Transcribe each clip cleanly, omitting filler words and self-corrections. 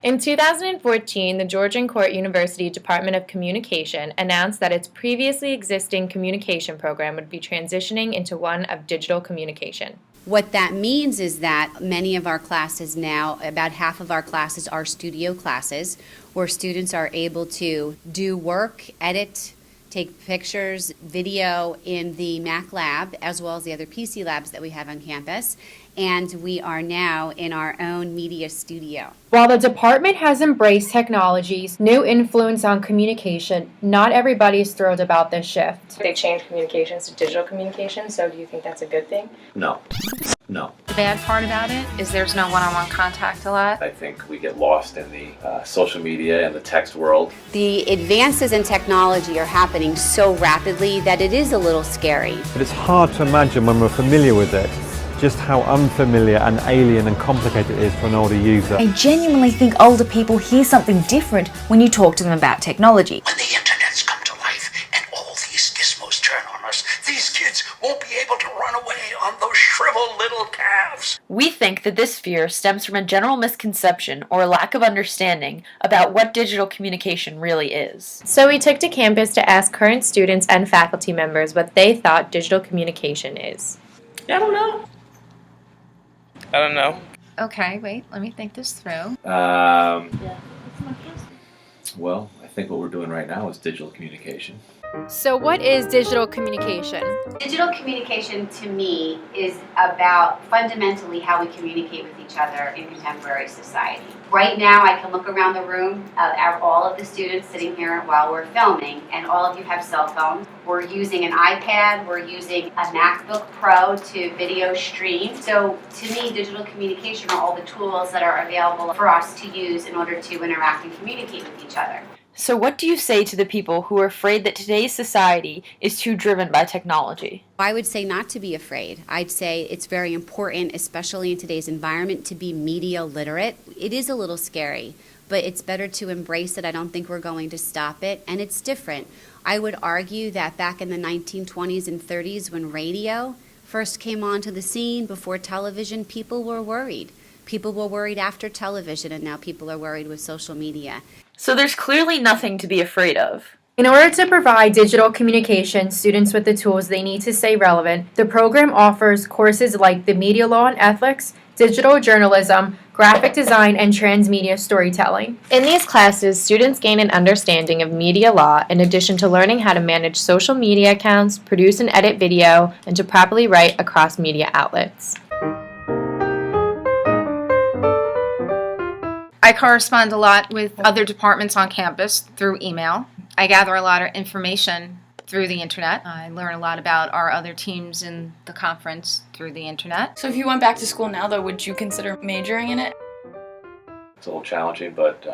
In 2014, the Georgian Court University Department of Communication announced that its previously existing communication program would be transitioning into one of digital communication. What that means is that many of our classes now, about half of our classes are studio classes, where students are able to do work, edit, take pictures, video in the Mac lab, as well as the other PC labs that we have on campus. And we are now in our own media studio. While the department has embraced technology's new influence on communication, not everybody is thrilled about this shift. They changed communications to digital communications, so do you think that's a good thing? No. The bad part about it is there's no one-on-one contact a lot. I think we get lost in the social media and the text world. The advances in technology are happening so rapidly that it is a little scary. But it's hard to imagine when we're familiar with it, just how unfamiliar and alien and complicated it is for an older user. I genuinely think older people hear something different when you talk to them about technology. When the internet's come to life and all these gizmos turn on us, these kids won't be able to run away on those shriveled little calves. We think that this fear stems from a general misconception or lack of understanding about what digital communication really is. So we took to campus to ask current students and faculty members what they thought digital communication is. I don't know. Okay, wait, let me think this through. Well, I think what we're doing right now is digital communication. So what is digital communication? Digital communication to me is about fundamentally how we communicate with each other in contemporary society. Right now I can look around the room at all of the students sitting here while we're filming, and all of you have cell phones. We're using an iPad, we're using a MacBook Pro to video stream. So to me, digital communication are all the tools that are available for us to use in order to interact and communicate with each other. So what do you say to the people who are afraid that today's society is too driven by technology? I would say not to be afraid. I'd say it's very important, especially in today's environment, to be media literate. It is a little scary, but it's better to embrace it. I don't think we're going to stop it, and it's different. I would argue that back in the 1920s and 30s, when radio first came onto the scene before television, people were worried. People were worried after television, and now people are worried with social media. So there's clearly nothing to be afraid of. In order to provide digital communication students with the tools they need to stay relevant, the program offers courses like the Media Law and Ethics, Digital Journalism, Graphic Design, and Transmedia Storytelling. In these classes, students gain an understanding of media law in addition to learning how to manage social media accounts, produce and edit video, and to properly write across media outlets. I correspond a lot with other departments on campus through email. I gather a lot of information through the internet. I learn a lot about our other teams in the conference through the internet. So if you went back to school now, though, would you consider majoring in it? It's a little challenging, but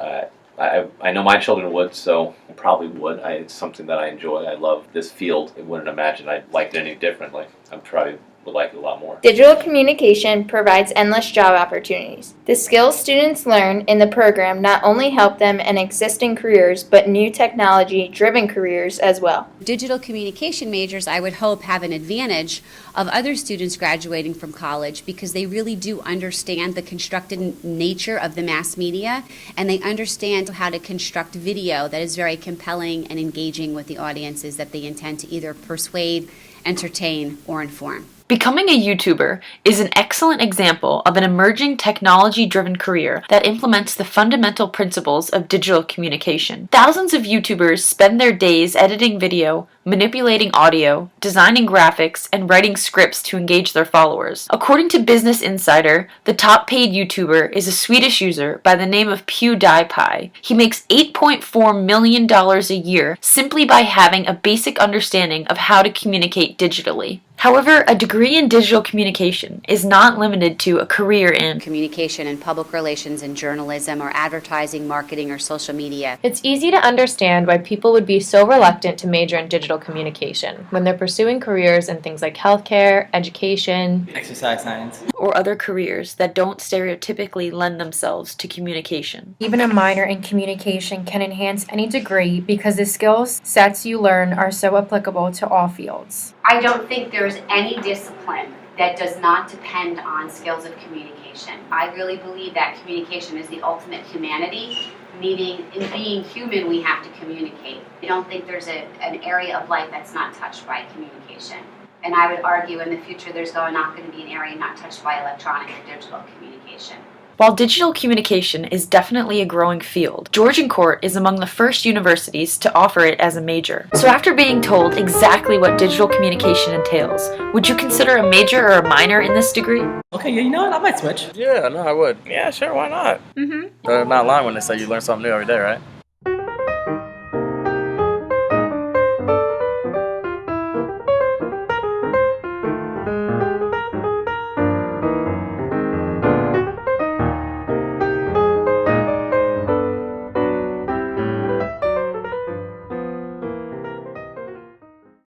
I know my children would, so I probably would. It's something that I enjoy. I love this field. I wouldn't imagine I'd like it any differently. I'm probably would like it a lot more. Digital communication provides endless job opportunities. The skills students learn in the program not only help them in existing careers, but new technology-driven careers as well. Digital communication majors, I would hope, have an advantage of other students graduating from college because they really do understand the constructed nature of the mass media, and they understand how to construct video that is very compelling and engaging with the audiences that they intend to either persuade, entertain, or inform. Becoming a YouTuber is an excellent example of an emerging technology-driven career that implements the fundamental principles of digital communication. Thousands of YouTubers spend their days editing video, manipulating audio, designing graphics, and writing scripts to engage their followers. According to Business Insider, the top paid YouTuber is a Swedish user by the name of PewDiePie. He makes $8.4 million a year simply by having a basic understanding of how to communicate digitally. However, a degree in digital communication is not limited to a career in communication and public relations and journalism or advertising, marketing, or social media. It's easy to understand why people would be so reluctant to major in digital communication when they're pursuing careers in things like healthcare, education, Exercise science, or other careers that don't stereotypically lend themselves to communication. Even a minor in communication can enhance any degree because the skills sets you learn are so applicable to all fields. I don't think there's any discipline that does not depend on skills of communication. I really believe that communication is the ultimate humanity, meaning in being human we have to communicate. I don't think there's an area of life that's not touched by communication. And I would argue in the future there's not going to be an area not touched by electronic or digital communication. While digital communication is definitely a growing field, Georgian Court is among the first universities to offer it as a major. So after being told exactly what digital communication entails, would you consider a major or a minor in this degree? Okay, yeah, you know what? I might switch. Yeah, no, I would. Yeah, sure, why not? Mm-hmm. They're not lying when they say you learn something new every day, right?